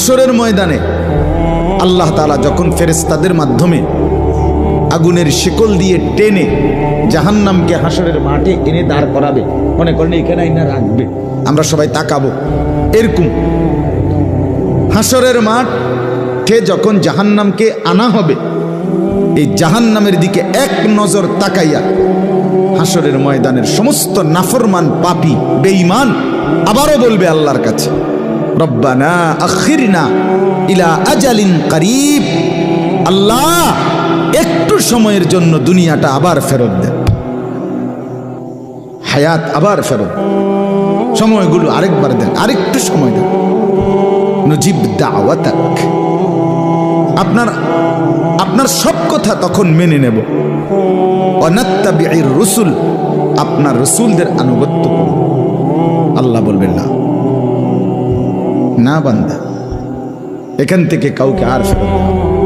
হাসরের ময়দানে আল্লাহ তাআলা যখন ফেরেশতাদের মাধ্যমে আগুনের শিকল দিয়ে টেনে জাহান্নামকে হাসরের মাঠে এনে দাঁড় করাবে, মনে করেন এখানে এনে রাখবে, আমরা সবাই তাকাবো, এরকম হাসরের মাঠে যখন জাহান্নামকে আনা হবে, এই জাহান্নামের দিকে এক নজর তাকাইয়া হাসরের ময়দানের সমস্ত নাফরমান পাপী বেঈমান আবারও বলবে আল্লাহর কাছে, রব্বানা আখিরনা ইলা আজালিন করিব, আল্লাহ একটু সময়ের জন্য দুনিয়াটা আবার ফেরত দেন, হায়াত আবার ফেরত, সময়গুলো আরেকবার দেন, আরেকটু সময় দেন, নজিব দাওয়াতাক, আপনার সব কথা তখন মেনে নেব, অনাত্তাবিউর রসুল, আপনার রসুলদের আনুগত্য করব। আল্লাহ বলবেন না, না বান্দা, এখান থেকে কাউকে আর ফেরত দেব